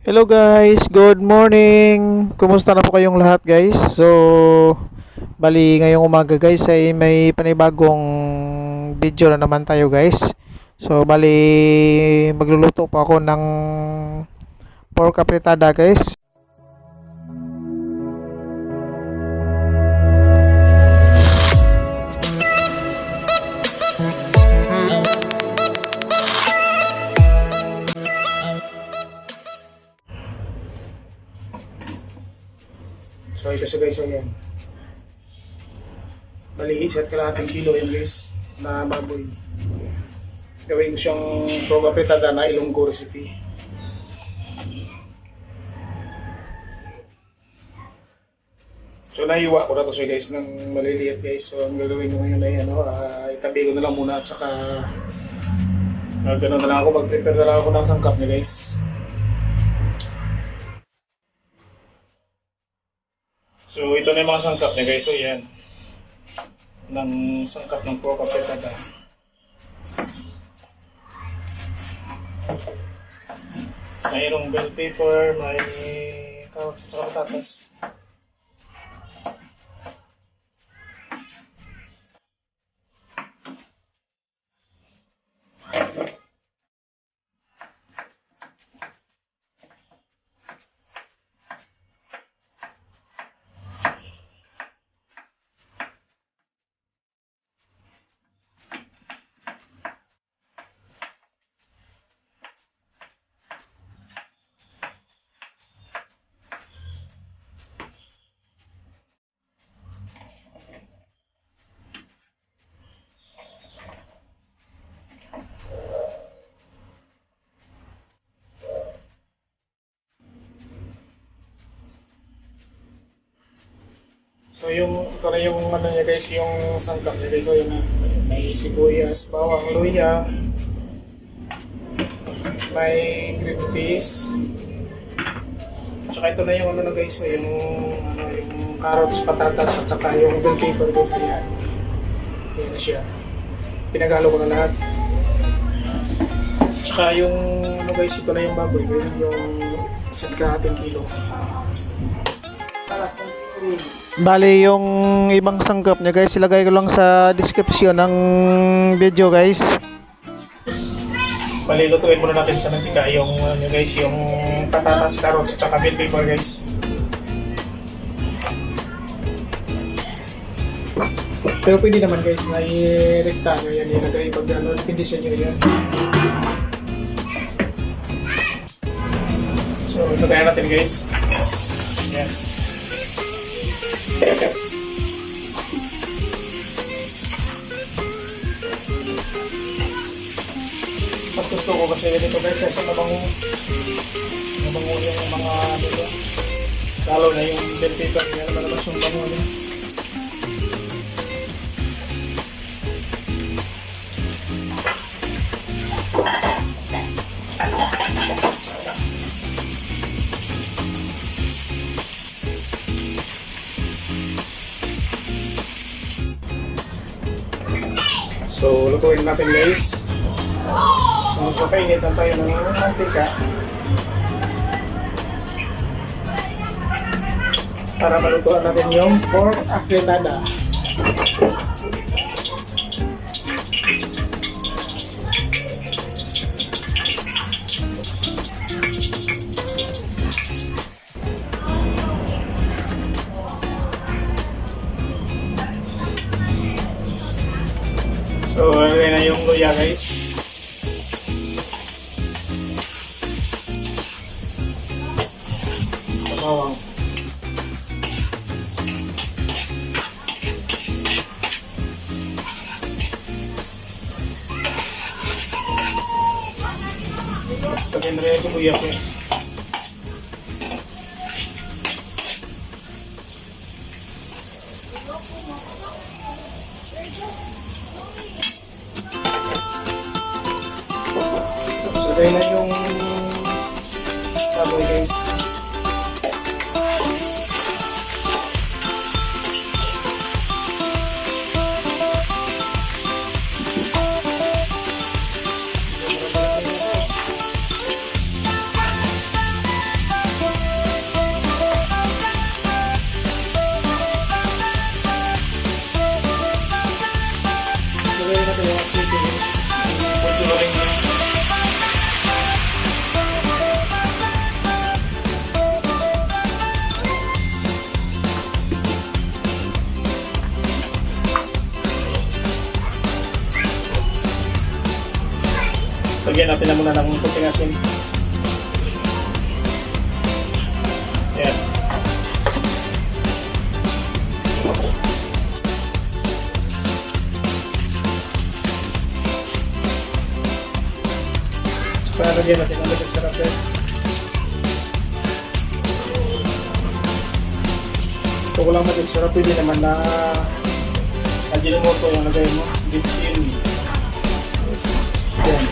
Hello guys, good morning. Kumusta na po kayong lahat guys? Bali ngayong umaga guys ay may panibagong video na naman tayo guys. Bali magluluto po ako ng pork apretada guys. Ito siya guys, yan. Bali, isa't kalahating kilo yan guys, na baboy. Gawin ko siyang pork apretada na Ilonggo recipe. Naiwa ko na to siya guys ng maliliit guys. Ang gagawin ko ngayon ay itabi ko na lang muna at saka gano'n na lang ako, mag-prepare na lang ako ng sangkap niya guys. Ito na yung mga sangkap niya guys. Yan. Ng sangkap ng pork apretada. Mayroong bell pepper, may carrots at saka patatas. Ito na yung ano niya guys, yung sangkap niya guys. Yung may sibuyas, bawang, luya, may green peas. Tsaka ito na yung ano na guys, yung carrots, patatas at saka yung bell pepper guys. Ayan. Ayan na siya. Pinagalo ko na lahat. Tsaka yung ano guys, ito na yung baboy guys, yung 1.5 kilo. Bali yung ibang sangkap niya guys, ilagay ko lang sa description ng video guys. Bali lutuin muna natin sa mantika yung guys, yung patatas, carrots at saka bell pepper guys. Pero pwede naman guys na i-rekta nyo yan, ilagay pag depende sa inyo yan. Ilagay natin guys. Yan. Mas gusto ko kasi dito guys, kasi mabango yung mga dito, lalo na yung bell pepper niya, malabas yung bango niya. Lutuin natin guys. Magpapainitan tayo ng mantika para malutuan natin yung pork apretada. Lagay na yung luya guys. Bawang. Lagay na rin yung luya guys. Lagay na yung saboy guys. yung activity. Pagtuloy mo. Lagyan natin na muna ng kunting asin. Ayan. Saka lagyan natin ang lagyan sarap yan. Kung walang maging sarap, pwede naman na Ajinomoto yung lagay mo. Bitsin. Ayan.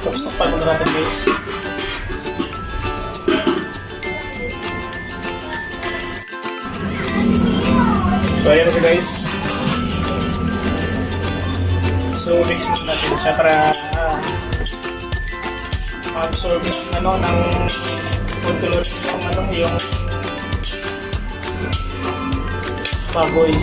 Tapos takpan muna natin guys. So ayan na siya guys. So mix muna natin siya para ma-absorb yung ng food color yung baboy.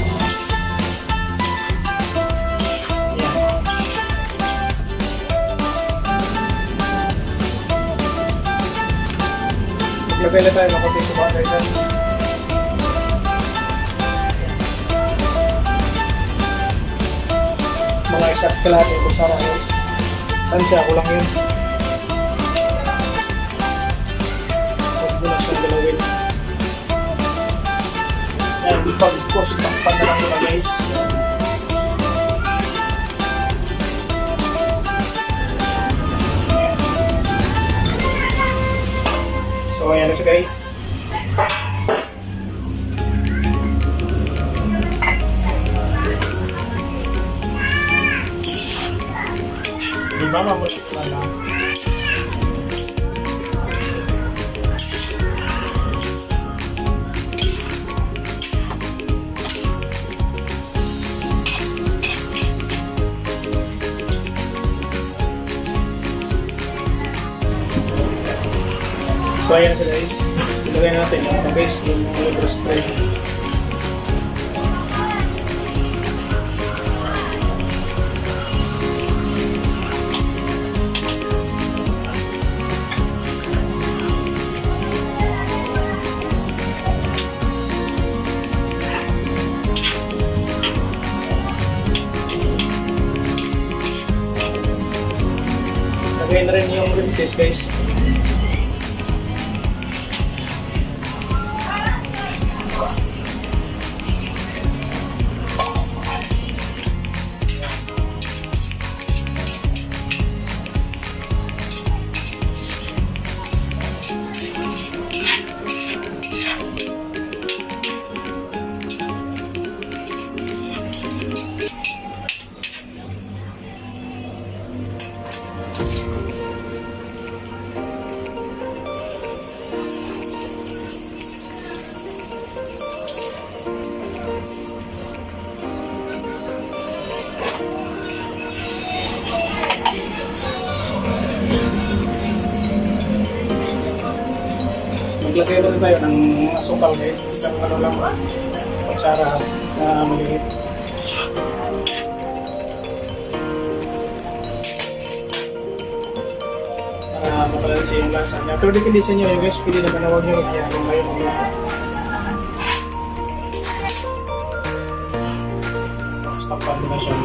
Maglagay na tayo ng konti sa butter dyan. Mga isa't kalahati yung kutsara guys. Tansya ko lang yun. Huwag mo na siyang galawin. Yan, pag-cost takpan na lang muna guys. So ayan na siya guys. Di ba mamulit na lang? So ayan siya guys, ilagay na natin yung base, yung liver spray. Lagay na rin yung rib cage guys. Maglagay na tayo ng asukal guys, isang lang, kutsara na maliit. Para mabalansi yung lasa niya. Pero depende sa inyo yung guys, pili naman na huwag nyo magyari kayo mag-lahat. Tapos takpan mo na siya.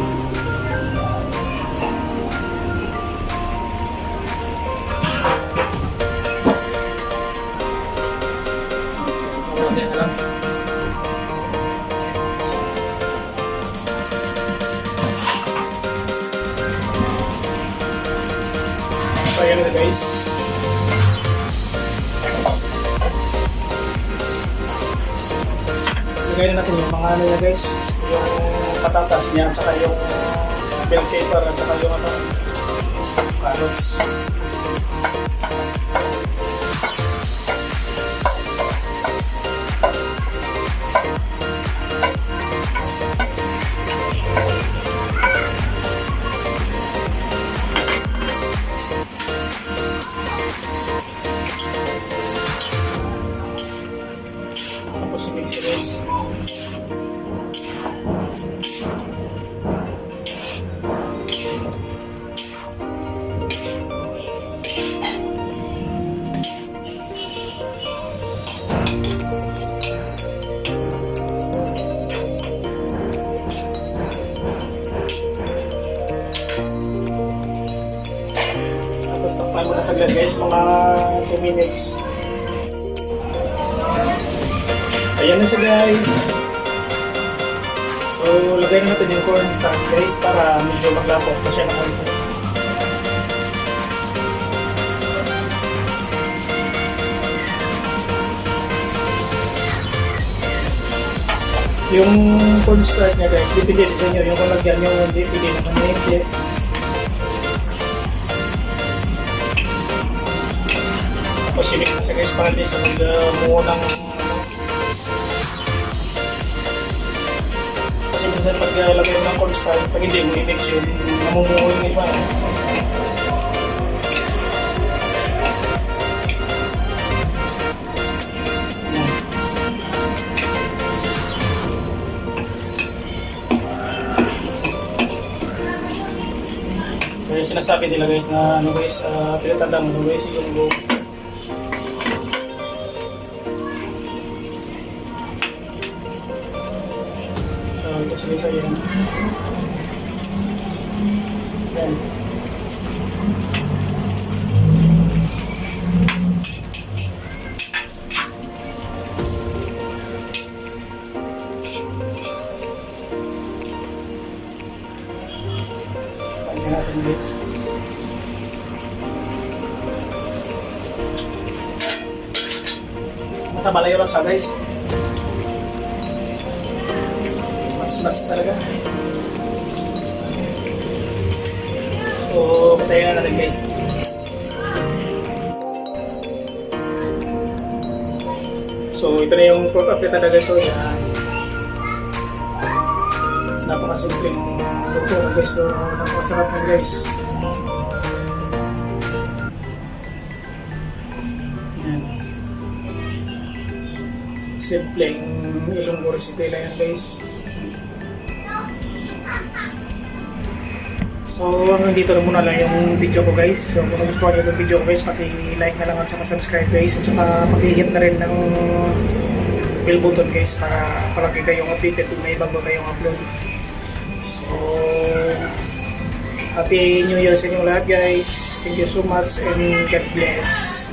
So ayan na guys. Lagay na natin yung mga ano niya guys, yung patatas niya, at saka yung bell pepper, at saka yung carrots. Tayo muna saglit guys, mga 2 minutes. Ayan na siya guys. So, lagay na natin yung cornstarch guys para medyo maglapot pa siya ng konti. Yung cornstarch niya guys, dipindi sa inyo. Yung kalagyan nyo, hindi, pili naman na hindi. Tapos yun kasi guys, para din sa mag-munang kasi minsan pag lagay ng cornstarch, pag hindi mo i-mix yun, namumuo yung iba. Kaya sinasabi nila guys na ano guys, pinatandang ano guys, yung go. Ito sila sa yan. Yan. Pagyan natin guys. Matabala yung rasa guys. Mats talaga. So, patayin na natin guys. So, ito na yung pork apretada guys. So, yan. Napakasimpleng luto na guys. So, napakasarap na guys. Yan. Simpleng Ilonggo recipe lang yan guys. So hanggang dito na muna lang yung video ko guys. So kung nagustuhan nyo yung video ko guys, paki-like na lang at saka subscribe guys. At saka paki-hit na rin ng bell button guys para palagi kayong updated kung may bago tayong upload. So Happy New Year sa inyong lahat guys. Thank you so much and God bless.